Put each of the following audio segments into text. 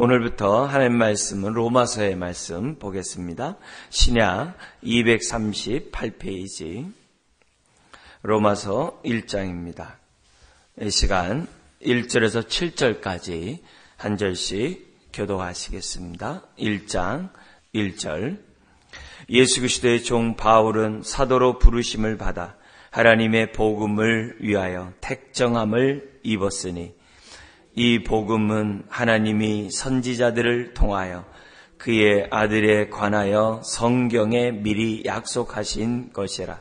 오늘부터 하나님 말씀은 로마서의 말씀 보겠습니다. 신약 238페이지 로마서 1장입니다. 이 시간 1절에서 7절까지 한 절씩 교독하시겠습니다. 1장 1절. 예수 그리스도의 종 바울은 사도로 부르심을 받아 하나님의 복음을 위하여 택정함을 입었으니 이 복음은 하나님이 선지자들을 통하여 그의 아들에 관하여 성경에 미리 약속하신 것이라.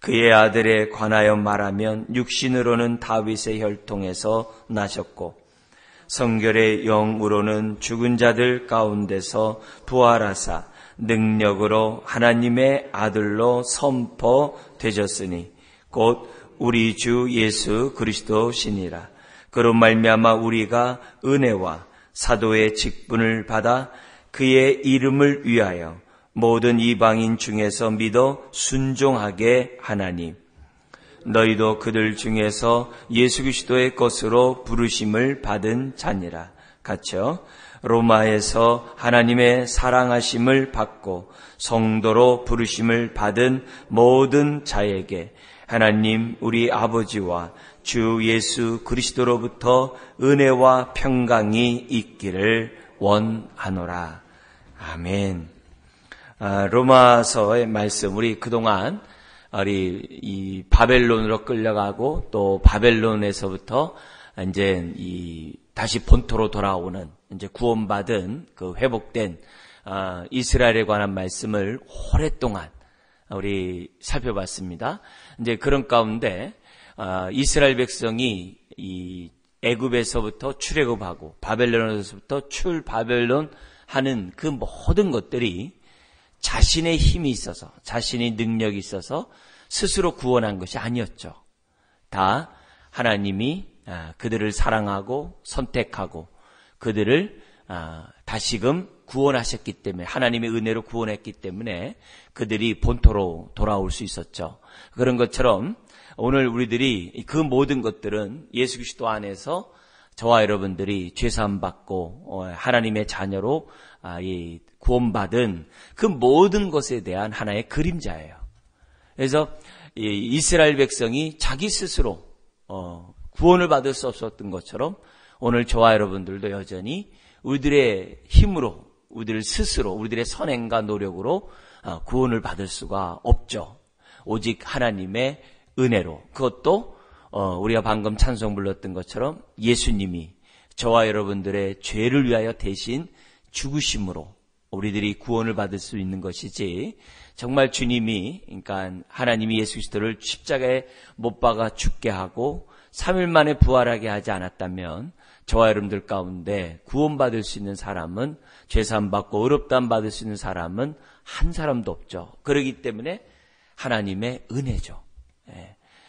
그의 아들에 관하여 말하면 육신으로는 다윗의 혈통에서 나셨고 성결의 영으로는 죽은 자들 가운데서 부활하사 능력으로 하나님의 아들로 선포되셨으니 곧 우리 주 예수 그리스도시니라. 그로 말미암아 우리가 은혜와 사도의 직분을 받아 그의 이름을 위하여 모든 이방인 중에서 믿어 순종하게 하나니 너희도 그들 중에서 예수 그리스도의 것으로 부르심을 받은 자니라. 같이요. 로마에서 하나님의 사랑하심을 받고 성도로 부르심을 받은 모든 자에게 하나님 우리 아버지와 주 예수 그리스도로부터 은혜와 평강이 있기를 원하노라. 아멘. 로마서의 말씀, 우리 그동안 이 바벨론으로 끌려가고 또 바벨론에서부터 이제 다시 본토로 돌아오는 이제 구원받은 그 회복된 이스라엘에 관한 말씀을 오랫동안 우리 살펴봤습니다. 이제 그런 가운데 이스라엘 백성이 이 애굽에서부터 출애굽하고 바벨론에서부터 출바벨론 하는 그 모든 것들이 자신의 힘이 있어서 자신의 능력이 있어서 스스로 구원한 것이 아니었죠. 다 하나님이 그들을 사랑하고 선택하고 그들을 다시금 구원하셨기 때문에 하나님의 은혜로 구원했기 때문에 그들이 본토로 돌아올 수 있었죠. 그런 것처럼 오늘 우리들이 그 모든 것들은 예수 그리스도 안에서 저와 여러분들이 죄사함 받고 하나님의 자녀로 구원받은 그 모든 것에 대한 하나의 그림자예요. 그래서 이스라엘 백성이 자기 스스로 구원을 받을 수 없었던 것처럼 오늘 저와 여러분들도 여전히 우리들의 힘으로 우리들 스스로 우리들의 선행과 노력으로 구원을 받을 수가 없죠. 오직 하나님의 은혜로, 그것도 우리가 방금 찬송 불렀던 것처럼 예수님이 저와 여러분들의 죄를 위하여 대신 죽으심으로 우리들이 구원을 받을 수 있는 것이지, 정말 주님이, 그러니까 하나님이 예수 그리스도를 십자가에 못 박아 죽게 하고 3일 만에 부활하게 하지 않았다면 저와 여러분들 가운데 구원받을 수 있는 사람은, 죄사함 받고 의롭다함 받을 수 있는 사람은 한 사람도 없죠. 그렇기 때문에 하나님의 은혜죠.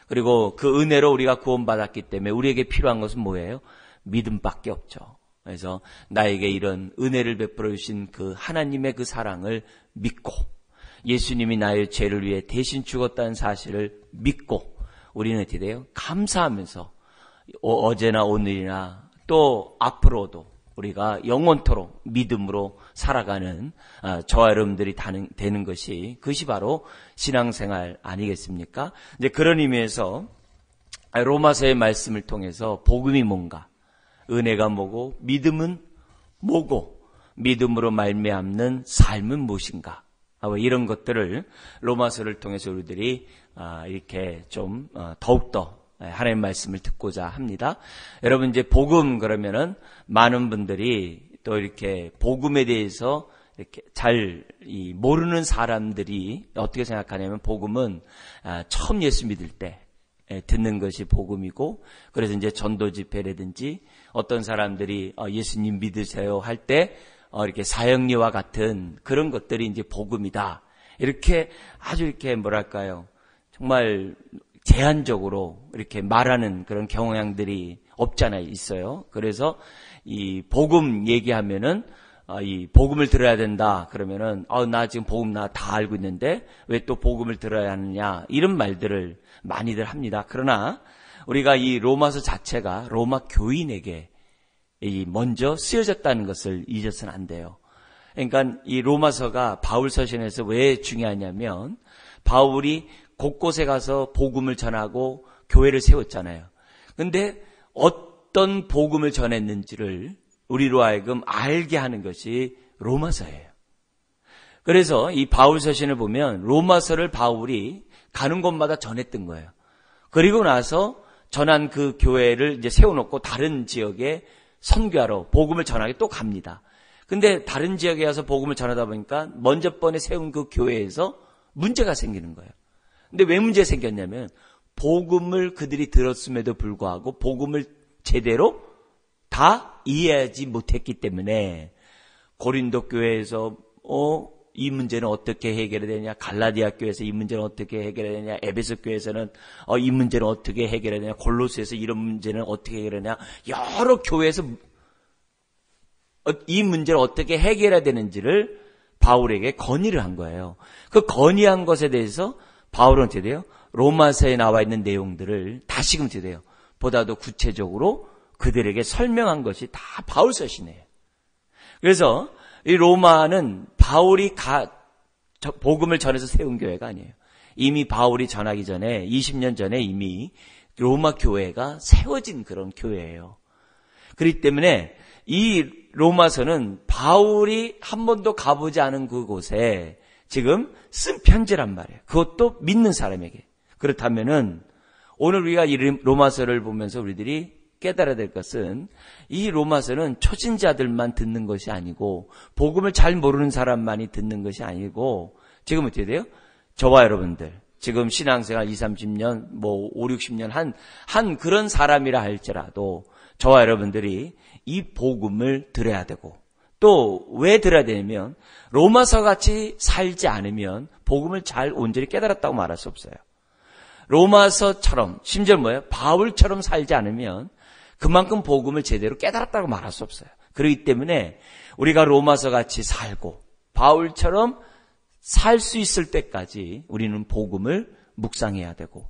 그리고 그 은혜로 우리가 구원받았기 때문에 우리에게 필요한 것은 뭐예요? 믿음밖에 없죠. 그래서 나에게 이런 은혜를 베풀어 주신 그 하나님의 그 사랑을 믿고 예수님이 나의 죄를 위해 대신 죽었다는 사실을 믿고 우리는 어떻게 돼요? 감사하면서 어제나 오늘이나 또 앞으로도 우리가 영원토록 믿음으로 살아가는 저와 여러분들이 되는 것이, 그것이 바로 신앙생활 아니겠습니까? 이제 그런 의미에서 로마서의 말씀을 통해서 복음이 뭔가, 은혜가 뭐고, 믿음은 뭐고, 믿음으로 말미암는 삶은 무엇인가, 이런 것들을 로마서를 통해서 우리들이 이렇게 좀 더욱더 하나님의 말씀을 듣고자 합니다. 여러분, 이제 복음 그러면은 많은 분들이 또 이렇게 복음에 대해서 이렇게 잘 모르는 사람들이 어떻게 생각하냐면, 복음은 처음 예수 믿을 때 듣는 것이 복음이고, 그래서 이제 전도 집회라든지 어떤 사람들이 예수님 믿으세요 할 때 이렇게 사형리와 같은 그런 것들이 이제 복음이다. 이렇게 아주 이렇게 뭐랄까요, 정말 제한적으로 이렇게 말하는 그런 경향들이 없잖아요, 있어요. 그래서 이 복음 얘기하면은 이 복음을 들어야 된다 그러면은 나 지금 복음 나 다 알고 있는데 왜 또 복음을 들어야 하느냐, 이런 말들을 많이들 합니다. 그러나 우리가 이 로마서 자체가 로마 교인에게 먼저 쓰여졌다는 것을 잊어서는 안 돼요. 그러니까 이 로마서가 바울 서신에서 왜 중요하냐면 바울이 곳곳에 가서 복음을 전하고 교회를 세웠잖아요. 근데 어떤 복음을 전했는지를 우리로 하여금 알게 하는 것이 로마서예요. 그래서 이 바울 서신을 보면 로마서를 바울이 가는 곳마다 전했던 거예요. 그리고 나서 전한 그 교회를 이제 세워놓고 다른 지역에 선교하러 복음을 전하게 또 갑니다. 근데 다른 지역에 가서 복음을 전하다 보니까 먼저 번에 세운 그 교회에서 문제가 생기는 거예요. 근데 왜 문제가 생겼냐면 복음을 그들이 들었음에도 불구하고 복음을 제대로 다 이해하지 못했기 때문에 고린도 교회에서 이 문제는 어떻게 해결해야 되냐, 갈라디아 교회에서 이 문제는 어떻게 해결해야 되냐, 에베소 교회에서는 이 문제는 어떻게 해결해야 되냐, 골로새에서 이런 문제는 어떻게 해결해야 되냐, 여러 교회에서 이 문제를 어떻게 해결해야 되는지를 바울에게 건의를 한 거예요. 그 건의한 것에 대해서 바울은 어떻게 돼요? 로마서에 나와 있는 내용들을 다시금 어떻게 돼요? 보다도 구체적으로 그들에게 설명한 것이 다 바울 서신이에요. 그래서 이 로마는 바울이 복음을 전해서 세운 교회가 아니에요. 이미 바울이 전하기 전에 20년 전에 이미 로마 교회가 세워진 그런 교회예요. 그렇기 때문에 이 로마서는 바울이 한 번도 가보지 않은 그곳에 지금 쓴 편지란 말이에요. 그것도 믿는 사람에게. 그렇다면은 오늘 우리가 이 로마서를 보면서 우리들이 깨달아야 될 것은 이 로마서는 초신자들만 듣는 것이 아니고 복음을 잘 모르는 사람만이 듣는 것이 아니고 지금 어떻게 돼요? 저와 여러분들 지금 신앙생활 20, 30년 5, 60년 한 그런 사람이라 할지라도 저와 여러분들이 이 복음을 들어야 되고 또 왜 들어야 되냐면 로마서 같이 살지 않으면 복음을 잘 온전히 깨달았다고 말할 수 없어요. 로마서처럼 심지어 뭐예요? 바울처럼 살지 않으면 그만큼 복음을 제대로 깨달았다고 말할 수 없어요. 그렇기 때문에 우리가 로마서 같이 살고 바울처럼 살 수 있을 때까지 우리는 복음을 묵상해야 되고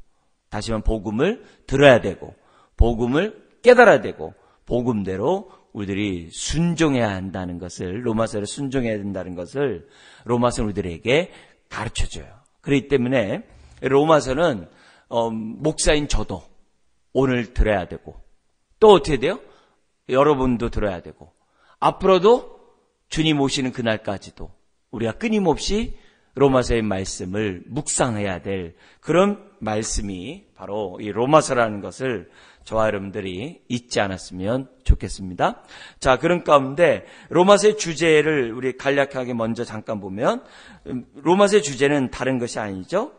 다시 말하면 복음을 들어야 되고 복음을 깨달아야 되고 복음대로 우리들이 순종해야 한다는 것을 로마서를 순종해야 된다는 것을 로마서는 우리들에게 가르쳐줘요. 그렇기 때문에 로마서는 목사인 저도 오늘 들어야 되고 또 어떻게 돼요? 여러분도 들어야 되고 앞으로도 주님 오시는 그날까지도 우리가 끊임없이 로마서의 말씀을 묵상해야 될 그런 말씀이 바로 이 로마서라는 것을 저와 여러분들이 잊지 않았으면 좋겠습니다. 자, 그런 가운데 로마서의 주제를 우리 간략하게 먼저 잠깐 보면 로마서의 주제는 다른 것이 아니죠.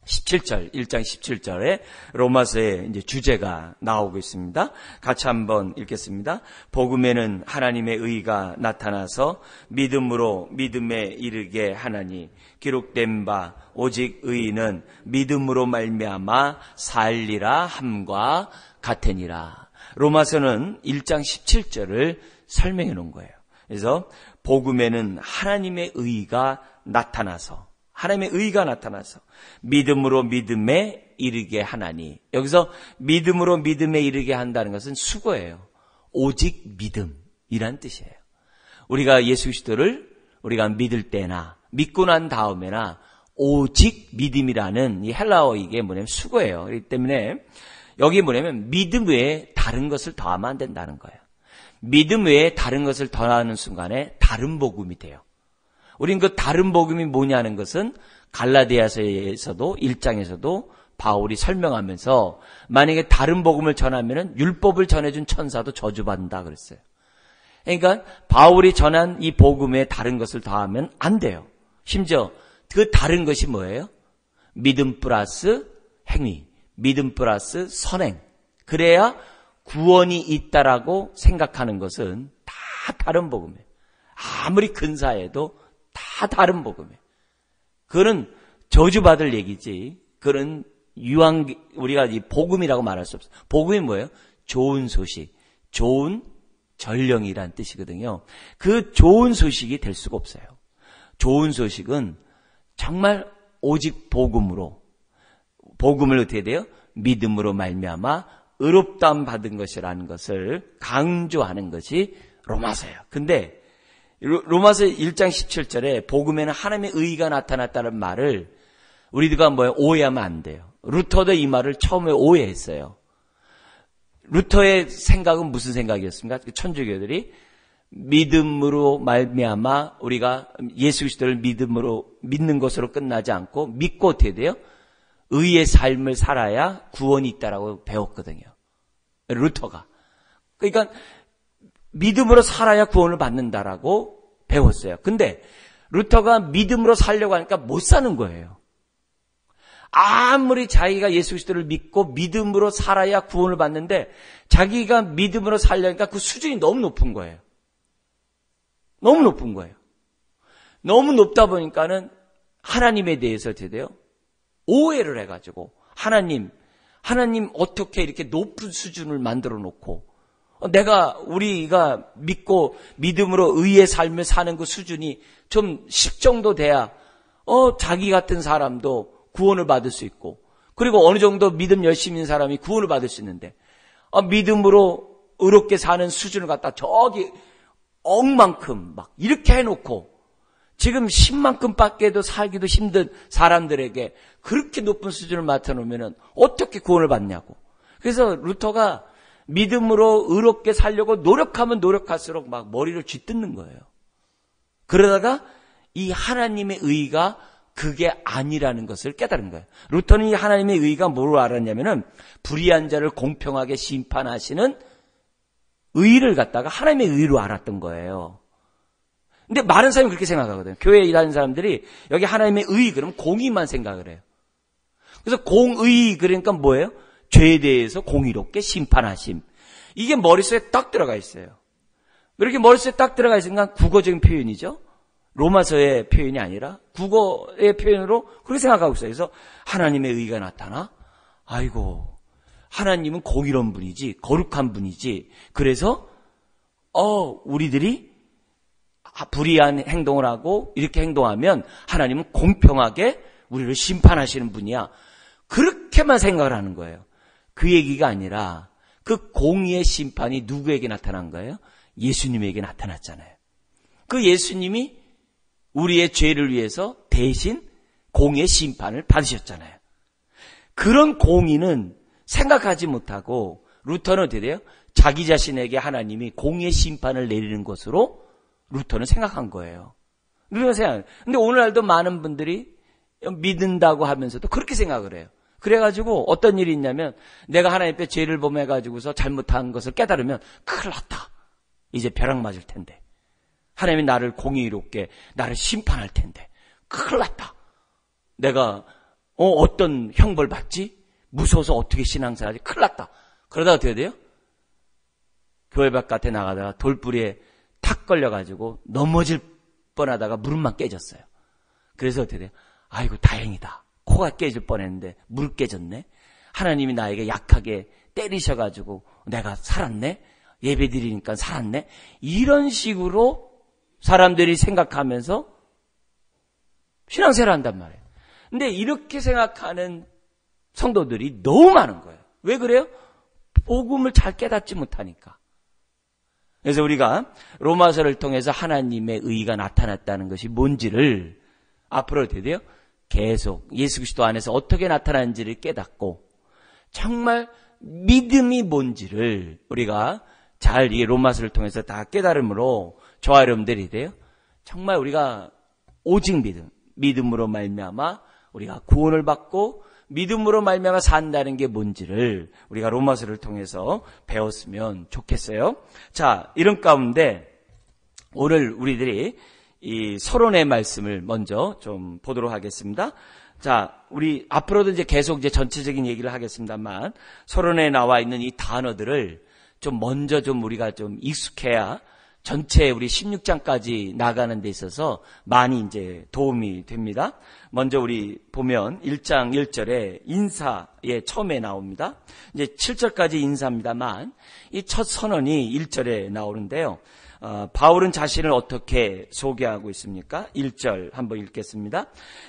17절, 1장 17절에 로마서의 이제 주제가 나오고 있습니다. 같이 한번 읽겠습니다. 복음에는 하나님의 의가 나타나서 믿음으로 믿음에 이르게 하나니 기록된 바 오직 의인은 믿음으로 말미암아 살리라 함과 같으니라. 로마서는 1장 17절을 설명해 놓은 거예요. 그래서 복음에는 하나님의 의가 나타나서 하나님의 의가 나타나서 믿음으로 믿음에 이르게 하나니 여기서 믿음으로 믿음에 이르게 한다는 것은 수고예요. 오직 믿음이란 뜻이에요. 우리가 예수 그리스도를 우리가 믿을 때나 믿고 난 다음에나 오직 믿음이라는 이 헬라어 이게 뭐냐면 수고예요. 그렇기 때문에 여기 뭐냐면 믿음 외에 다른 것을 더하면 안 된다는 거예요. 믿음 외에 다른 것을 더하는 순간에 다른 복음이 돼요. 우린 그 다른 복음이 뭐냐는 것은 갈라디아서에서도 1장에서도 바울이 설명하면서 만약에 다른 복음을 전하면은 율법을 전해준 천사도 저주받는다 그랬어요. 그러니까 바울이 전한 이 복음에 다른 것을 더하면 안 돼요. 심지어 그 다른 것이 뭐예요? 믿음 플러스 행위, 믿음 플러스 선행. 그래야 구원이 있다라고 생각하는 것은 다 다른 복음이에요. 아무리 근사해도 다 다른 복음이에요. 그거는 저주받을 얘기지. 그런 우리가 이 복음이라고 말할 수 없어요. 복음이 뭐예요? 좋은 소식, 좋은 전령이란 뜻이거든요. 그 좋은 소식이 될 수가 없어요. 좋은 소식은 정말 오직 복음으로, 복음을 어떻게 돼요? 믿음으로 말미암아 의롭다함 받은 것이라는 것을 강조하는 것이 로마서예요. 근데 로마서 1장 17절에 복음에는 하나님의 의가 나타났다는 말을 우리가 오해하면 안 돼요. 루터도 이 말을 처음에 오해했어요. 루터의 생각은 무슨 생각이었습니까? 천주교들이 믿음으로 말미암아 우리가 예수 그리스도를 믿는 것으로 끝나지 않고 믿고 어떻게 돼요? 의의 삶을 살아야 구원이 있다라고 배웠거든요. 루터가. 그러니까 믿음으로 살아야 구원을 받는다라고 배웠어요. 근데 루터가 믿음으로 살려고 하니까 못 사는 거예요. 아무리 자기가 예수 그리스도를 믿고 믿음으로 살아야 구원을 받는데 자기가 믿음으로 살려니까 그 수준이 너무 높은 거예요. 너무 높은 거예요. 너무 높다 보니까는 하나님에 대해서 제대로 오해를 해가지고 하나님 어떻게 이렇게 높은 수준을 만들어 놓고 우리가 믿고 믿음으로 의의 삶을 사는 그 수준이 좀 10 정도 돼야 자기 같은 사람도 구원을 받을 수 있고 그리고 어느 정도 믿음 열심히 있는 사람이 구원을 받을 수 있는데 믿음으로 의롭게 사는 수준을 갖다 저기 억만큼 막 이렇게 해놓고 지금 10만큼 밖에도 살기도 힘든 사람들에게 그렇게 높은 수준을 맡아놓으면 어떻게 구원을 받냐고. 그래서 루터가 믿음으로 의롭게 살려고 노력하면 노력할수록 막 머리를 쥐뜯는 거예요. 그러다가 이 하나님의 의가 그게 아니라는 것을 깨달은 거예요. 루터는 이 하나님의 의가 뭘 알았냐면은 불의한 자를 공평하게 심판하시는 의를 갖다가 하나님의 의로 알았던 거예요. 근데 많은 사람이 그렇게 생각하거든요. 교회에 일하는 사람들이 여기 하나님의 의 그러면 공의만 생각을 해요. 그래서 공의 그러니까 뭐예요? 죄에 대해서 공의롭게 심판하심. 이게 머릿속에 딱 들어가 있어요. 이렇게 머릿속에 딱 들어가 있으니까 국어적인 표현이죠. 로마서의 표현이 아니라 국어의 표현으로 그렇게 생각하고 있어요. 그래서 하나님의 의가 나타나? 아이고, 하나님은 공의로운 분이지, 거룩한 분이지. 그래서 우리들이 불의한 행동을 하고 이렇게 행동하면 하나님은 공평하게 우리를 심판하시는 분이야. 그렇게만 생각을 하는 거예요. 그 얘기가 아니라 그 공의의 심판이 누구에게 나타난 거예요? 예수님에게 나타났잖아요. 그 예수님이 우리의 죄를 위해서 대신 공의의 심판을 받으셨잖아요. 그런 공의는 생각하지 못하고 루터는 어떻게 돼요? 자기 자신에게 하나님이 공의의 심판을 내리는 것으로 루터는 생각한 거예요. 근데 오늘날도 많은 분들이 믿는다고 하면서도 그렇게 생각을 해요. 그래가지고 어떤 일이 있냐면 내가 하나님 앞에 죄를 범해가지고서 잘못한 것을 깨달으면 큰일 났다. 이제 벼락 맞을 텐데. 하나님이 나를 공의롭게 나를 심판할 텐데. 큰일 났다. 내가 어떤 형벌 받지? 무서워서 어떻게 신앙생활하지? 큰일 났다. 그러다가 어떻게 돼요? 교회 바깥에 나가다가 돌부리에 탁 걸려가지고 넘어질 뻔하다가 무릎만 깨졌어요. 그래서 어떻게 돼요? 아이고 다행이다. 코가 깨질 뻔했는데 무릎 깨졌네. 하나님이 나에게 약하게 때리셔가지고 내가 살았네. 예배 드리니까 살았네. 이런 식으로 사람들이 생각하면서 신앙생활을 한단 말이에요. 근데 이렇게 생각하는 성도들이 너무 많은 거예요. 왜 그래요? 복음을 잘 깨닫지 못하니까. 그래서 우리가 로마서를 통해서 하나님의 의가 나타났다는 것이 뭔지를 앞으로 어떻게 돼요? 계속 예수 그리스도 안에서 어떻게 나타나는지를 깨닫고 정말 믿음이 뭔지를 우리가 잘 이 로마서를 통해서 다 깨달음으로 저와 여러분들이 돼요. 정말 우리가 오직 믿음으로 말미암아 우리가 구원을 받고 믿음으로 말미암아 산다는 게 뭔지를 우리가 로마서를 통해서 배웠으면 좋겠어요. 자, 이런 가운데 오늘 우리들이 이 서론의 말씀을 먼저 좀 보도록 하겠습니다. 자, 우리 앞으로도 이제 계속 이제 전체적인 얘기를 하겠습니다만 서론에 나와 있는 이 단어들을 좀 먼저 좀 우리가 좀 익숙해야 전체 우리 16장까지 나가는 데 있어서 많이 이제 도움이 됩니다. 먼저 우리 보면 1장 1절에 인사에 처음에 나옵니다. 이제 7절까지 인사입니다만 이 첫 선언이 1절에 나오는데요. 바울은 자신을 어떻게 소개하고 있습니까? 1절 한번 읽겠습니다.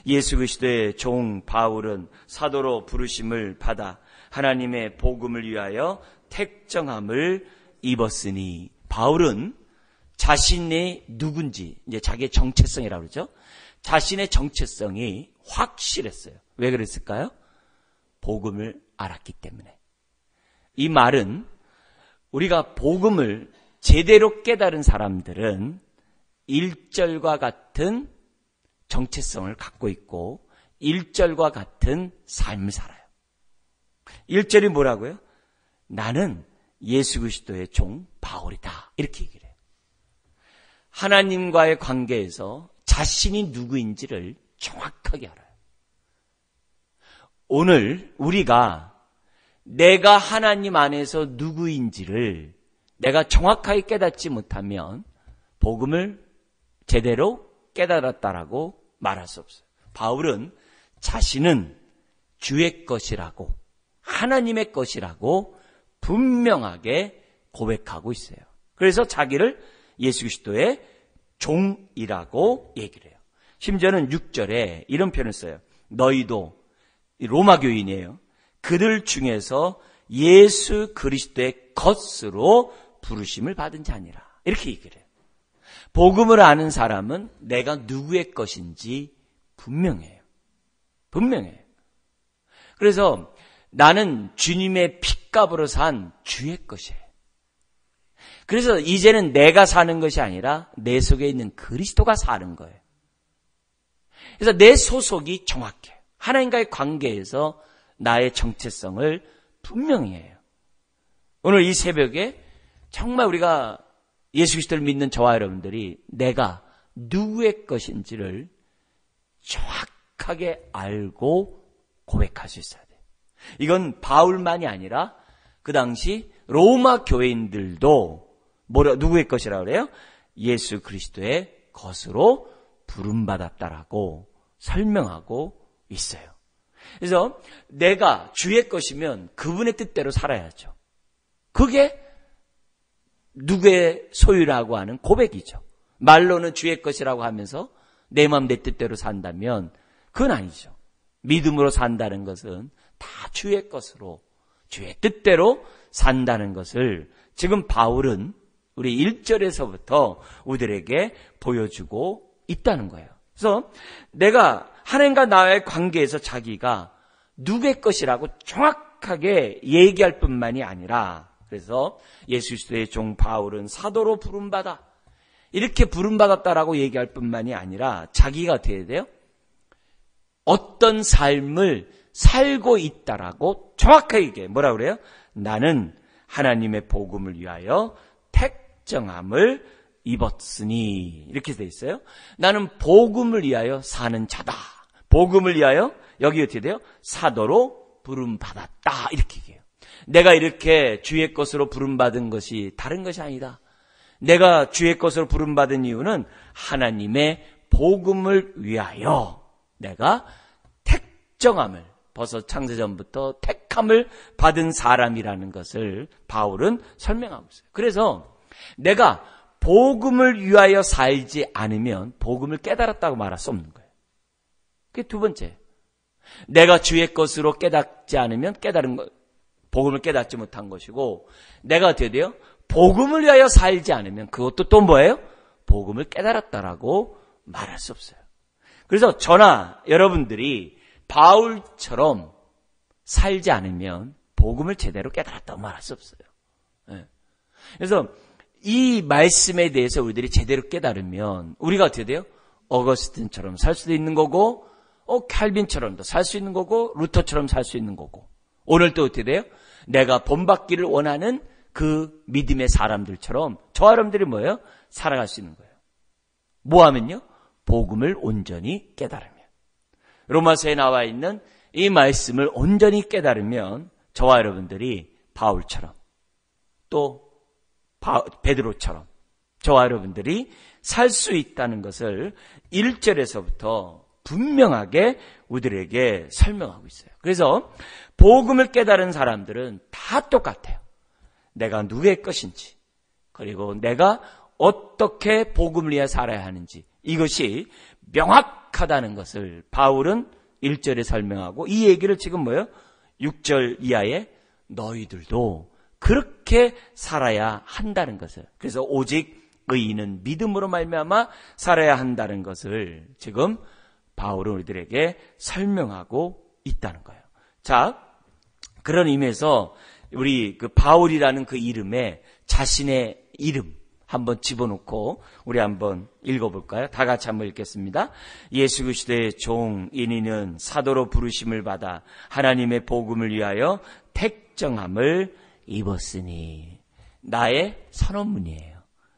예수 그리스도의 종 바울은 사도로 부르심을 받아 하나님의 복음을 위하여 택정함을 입었으니, 바울은 자신이 누군지, 이제 자기의 정체성이라고 그러죠. 자신의 정체성이 확실했어요. 왜 그랬을까요? 복음을 알았기 때문에. 이 말은 우리가 복음을 제대로 깨달은 사람들은 1절과 같은 정체성을 갖고 있고 1절과 같은 삶을 살아요. 1절이 뭐라고요? 나는 예수 그리스도의 종 바울이다. 이렇게 얘기를 해요. 하나님과의 관계에서 자신이 누구인지를 정확하게 알아요. 오늘 우리가 내가 하나님 안에서 누구인지를 내가 정확하게 깨닫지 못하면 복음을 제대로 깨달았다라고 말할 수 없어요. 바울은 자신은 주의 것이라고, 하나님의 것이라고 분명하게 고백하고 있어요. 그래서 자기를 예수 그리스도의 종이라고 얘기를 해요. 심지어는 6절에 이런 표현을 써요. 너희도, 로마 교인이에요. 그들 중에서 예수 그리스도의 것으로 부르심을 받은 자니라. 이렇게 얘기를 해요. 복음을 아는 사람은 내가 누구의 것인지 분명해요. 분명해요. 그래서 나는 주님의 핏값으로 산 주의 것이에요. 그래서 이제는 내가 사는 것이 아니라 내 속에 있는 그리스도가 사는 거예요. 그래서 내 소속이 정확해요. 하나님과의 관계에서 나의 정체성을 분명히 해요. 오늘 이 새벽에 정말 우리가 예수 그리스도를 믿는 저와 여러분들이 내가 누구의 것인지를 정확하게 알고 고백할 수 있어야 돼요. 이건 바울만이 아니라 그 당시 로마 교인들도 누구의 것이라고 그래요? 예수 그리스도의 것으로 부름받았다라고 설명하고 있어요. 그래서 내가 주의 것이면 그분의 뜻대로 살아야죠. 그게 누구의 소유라고 하는 고백이죠. 말로는 주의 것이라고 하면서 내 마음 내 뜻대로 산다면 그건 아니죠. 믿음으로 산다는 것은 다 주의 것으로, 주의 뜻대로 산다는 것을 지금 바울은 우리 1절에서부터 우리들에게 보여주고 있다는 거예요. 그래서 내가 하나님과 나의 관계에서 자기가 누구의 것이라고 정확하게 얘기할 뿐만이 아니라, 그래서 예수 그리스도의 종 바울은 사도로 부름받아, 이렇게 부름받았다라고 얘기할 뿐만이 아니라 자기가 어떻게 해야 돼요? 어떤 삶을 살고 있다라고 정확하게 얘기해요. 뭐라고 그래요? 나는 하나님의 복음을 위하여 택정함을 입었으니, 이렇게 돼 있어요. 나는 복음을 위하여 사는 자다. 복음을 위하여, 여기 어떻게 돼요? 사도로 부름받았다. 이렇게 얘기해요. 내가 이렇게 주의 것으로 부름받은 것이 다른 것이 아니다. 내가 주의 것으로 부름받은 이유는 하나님의 복음을 위하여 내가 택정함을, 벌써 창세전부터 택함을 받은 사람이라는 것을 바울은 설명하고 있어요. 그래서 내가 복음을 위하여 살지 않으면 복음을 깨달았다고 말할 수 없는 거예요. 그게 두 번째. 내가 주의 것으로 깨닫지 않으면 깨달은 것, 복음을 깨닫지 못한 것이고, 내가 어떻게 돼요? 복음을 위하여 살지 않으면 그것도 또 뭐예요? 복음을 깨달았다라고 말할 수 없어요. 그래서 저나 여러분들이 바울처럼 살지 않으면 복음을 제대로 깨달았다고 말할 수 없어요. 그래서 이 말씀에 대해서 우리들이 제대로 깨달으면 우리가 어떻게 돼요? 어거스틴처럼 살 수도 있는 거고, 칼빈처럼도 살 수 있는 거고, 루터처럼 살 수 있는 거고, 오늘 또 어떻게 돼요? 내가 본받기를 원하는 그 믿음의 사람들처럼 저와 여러분들이 뭐예요? 살아갈 수 있는 거예요. 뭐 하면요? 복음을 온전히 깨달으면. 로마서에 나와 있는 이 말씀을 온전히 깨달으면 저와 여러분들이 바울처럼, 또 베드로처럼 저와 여러분들이 살 수 있다는 것을 1절에서부터 분명하게 우리들에게 설명하고 있어요. 그래서 복음을 깨달은 사람들은 다 똑같아요. 내가 누구의 것인지, 그리고 내가 어떻게 복음을 위해 살아야 하는지, 이것이 명확하다는 것을 바울은 1절에 설명하고, 이 얘기를 지금 뭐예요? 6절 이하에 너희들도 그렇게 살아야 한다는 것을, 그래서 오직 의인은 믿음으로 말미암아 살아야 한다는 것을 지금 바울은 우리들에게 설명하고 있다는 거예요. 자, 그런 의미에서 우리 그 바울이라는 그 이름에 자신의 이름 한번 집어넣고 우리 한번 읽어볼까요? 다 같이 한번 읽겠습니다. 예수 그리스도의 종 인이는 사도로 부르심을 받아 하나님의 복음을 위하여 택정함을 입었으니. 나의 선언문이에요.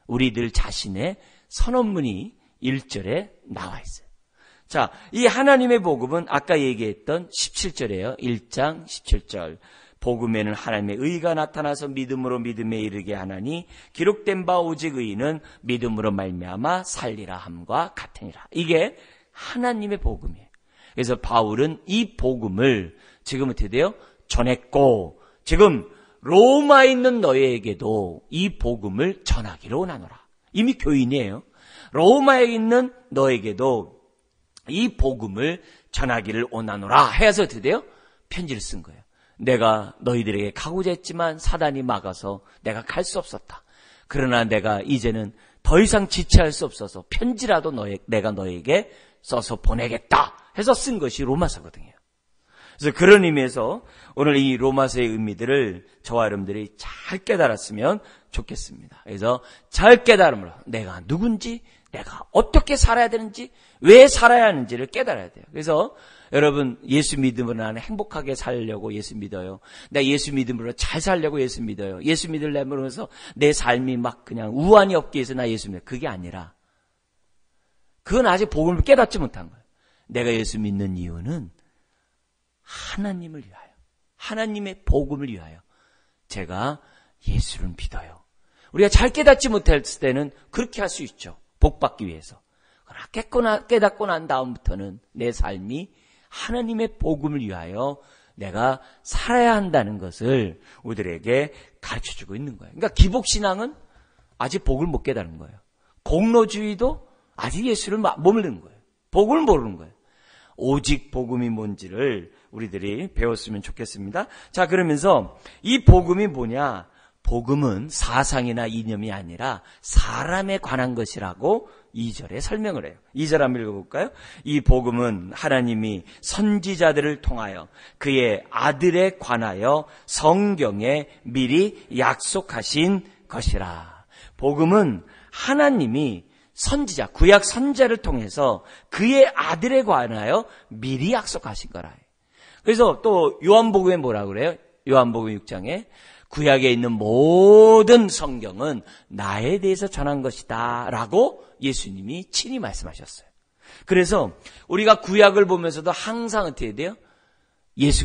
우리들 자신의 선언문이 1절에 나와 있어요. 자, 이 하나님의 복음은 아까 얘기했던 17절이에요. 1장 17절. 복음에는 하나님의 의가 나타나서 믿음으로 믿음에 이르게 하나니 기록된 바 오직 의인은 믿음으로 말미암아 살리라 함과 같으니라. 이게 하나님의 복음이에요. 그래서 바울은 이 복음을 지금 어떻게 돼요? 전했고 지금 로마에 있는 너희에게도 이 복음을 전하기로 원하노라. 이미 교인이에요. 로마에 있는 너에게도 이 복음을 전하기를 원하노라 해서 어떻게 돼요? 편지를 쓴 거예요. 내가 너희들에게 가고자 했지만 사단이 막아서 내가 갈 수 없었다. 그러나 내가 이제는 더 이상 지체할 수 없어서 편지라도 내가 너에게 써서 보내겠다 해서 쓴 것이 로마서거든요. 그래서 그런 의미에서 오늘 이 로마서의 의미들을 저와 여러분들이 잘 깨달았으면 좋겠습니다. 그래서 잘 깨달음으로 내가 누군지, 내가 어떻게 살아야 되는지, 왜 살아야 하는지를 깨달아야 돼요. 그래서 여러분 예수 믿음으로 나는 행복하게 살려고 예수 믿어요. 내가 예수 믿음으로 잘 살려고 예수 믿어요. 예수 믿으려면서 내 삶이 막 그냥 우환이 없게 해서 나 예수 믿어요. 그게 아니라 그건 아직 복음을 깨닫지 못한 거예요. 내가 예수 믿는 이유는 하나님을 위하여, 하나님의 복음을 위하여 제가 예수를 믿어요. 우리가 잘 깨닫지 못했을 때는 그렇게 할 수 있죠. 복 받기 위해서. 그러나 깨닫고 난 다음부터는 내 삶이 하나님의 복음을 위하여 내가 살아야 한다는 것을 우리들에게 가르쳐주고 있는 거예요. 그러니까 기복신앙은 아직 복을 못 깨달은 거예요. 공로주의도 아직 예수를 모르는 거예요. 복을 모르는 거예요. 오직 복음이 뭔지를 우리들이 배웠으면 좋겠습니다. 자, 그러면서 이 복음이 뭐냐? 복음은 사상이나 이념이 아니라 사람에 관한 것이라고 2절에 설명을 해요. 2절 한번 읽어볼까요? 이 복음은 하나님이 선지자들을 통하여 그의 아들에 관하여 성경에 미리 약속하신 것이라. 복음은 하나님이 선지자, 구약 선지자를 통해서 그의 아들에 관하여 미리 약속하신 거라. 그래서 또 요한복음에 뭐라고 그래요? 요한복음 6장에 구약에 있는 모든 성경은 나에 대해서 전한 것이다 라고 예수님이 친히 말씀하셨어요. 그래서 우리가 구약을 보면서도 항상 어떻게 해야 돼요? 예수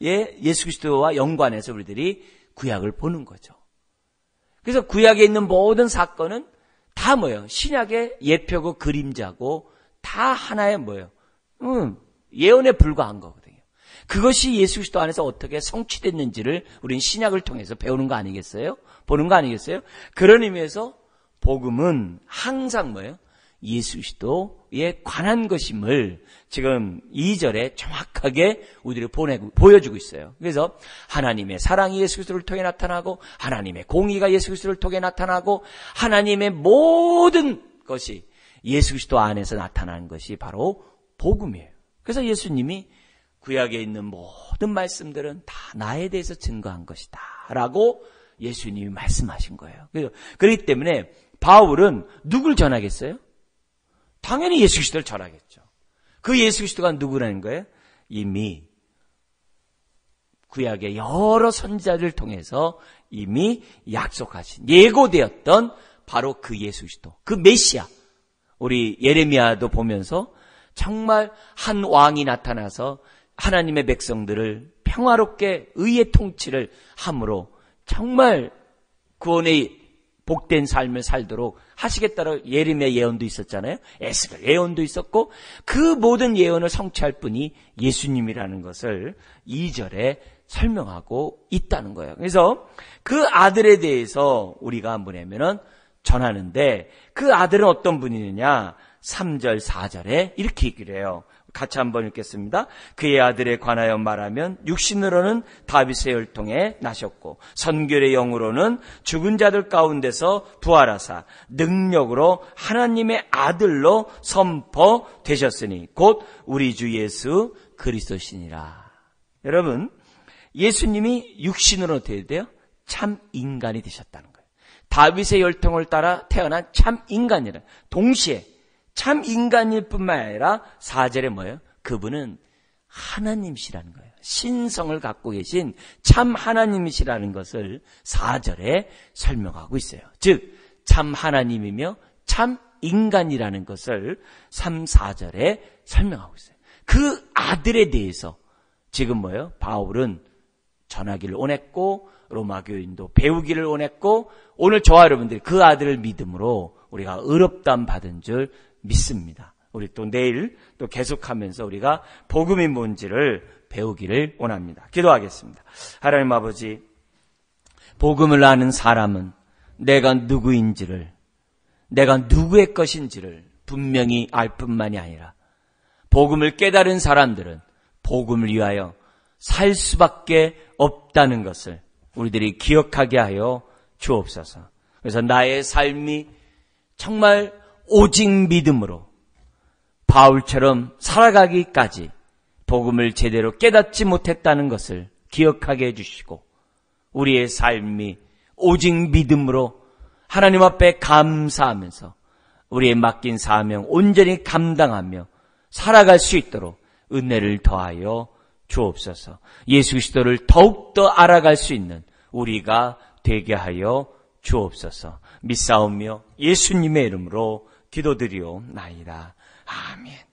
그리스도와 연관해서 우리들이 구약을 보는 거죠. 그래서 구약에 있는 모든 사건은 다 뭐예요? 신약의 예표고 그림자고 다 하나의 뭐예요? 예언에 불과한 거거든요. 그것이 예수 그리스도 안에서 어떻게 성취됐는지를 우리는 신약을 통해서 배우는 거 아니겠어요? 보는 거 아니겠어요? 그런 의미에서 복음은 항상 뭐예요? 예수 그리스도에 관한 것임을 지금 2절에 정확하게 우리를 보여주고 있어요. 그래서 하나님의 사랑이 예수 그리스도를 통해 나타나고 하나님의 공의가 예수 그리스도를 통해 나타나고 하나님의 모든 것이 예수 그리스도 안에서 나타나는 것이 바로 복음이에요. 그래서 예수님이 구약에 있는 모든 말씀들은 다 나에 대해서 증거한 것이다 라고 예수님이 말씀하신 거예요. 그렇기 때문에 바울은 누굴 전하겠어요? 당연히 예수 그리스도를 전하겠죠. 그 예수 그리스도가 누구라는 거예요? 이미 구약의 여러 선지자를 통해서 이미 약속하신, 예고되었던 바로 그 예수 그리스도, 그 메시아. 우리 예레미야도 보면서 정말 한 왕이 나타나서 하나님의 백성들을 평화롭게 의의 통치를 함으로 정말 구원의 복된 삶을 살도록 하시겠다고 예레미야 예언도 있었잖아요. 에스겔 예언도 있었고 그 모든 예언을 성취할 분이 예수님이라는 것을 2절에 설명하고 있다는 거예요. 그래서 그 아들에 대해서 우리가 뭐냐면은 전하는데 그 아들은 어떤 분이느냐? 3절, 4절에 이렇게 얘기를 해요. 같이 한번 읽겠습니다. 그의 아들에 관하여 말하면 육신으로는 다윗의 혈통에 나셨고 선결의 영으로는 죽은 자들 가운데서 부활하사 능력으로 하나님의 아들로 선포되셨으니 곧 우리 주 예수 그리스도시니라. 여러분, 예수님이 육신으로 되어야 참 인간이 되셨다는 거예요. 다윗의 혈통을 따라 태어난 참 인간이라. 동시에 참 인간일 뿐만 아니라 4절에 뭐예요? 그분은 하나님이시라는 거예요. 신성을 갖고 계신 참 하나님이시라는 것을 4절에 설명하고 있어요. 즉 참 하나님이며 참 인간이라는 것을 3, 4절에 설명하고 있어요. 그 아들에 대해서 지금 뭐예요? 바울은 전하기를 원했고 로마 교인도 배우기를 원했고 오늘 저와 여러분들이 그 아들을 믿음으로 우리가 의롭다함 받은 줄 믿습니다. 우리 또 내일 또 계속하면서 우리가 복음이 뭔지를 배우기를 원합니다. 기도하겠습니다. 하나님 아버지, 복음을 아는 사람은 내가 누구인지를, 내가 누구의 것인지를 분명히 알 뿐만이 아니라 복음을 깨달은 사람들은 복음을 위하여 살 수밖에 없다는 것을 우리들이 기억하게 하여 주옵소서. 그래서 나의 삶이 정말 오직 믿음으로 바울처럼 살아가기까지 복음을 제대로 깨닫지 못했다는 것을 기억하게 해주시고 우리의 삶이 오직 믿음으로 하나님 앞에 감사하면서 우리의 맡긴 사명 온전히 감당하며 살아갈 수 있도록 은혜를 더하여 주옵소서. 예수 그리스도를 더욱더 알아갈 수 있는 우리가 되게 하여 주옵소서. 믿사오며 예수님의 이름으로 기도드리옵나이다. 아멘.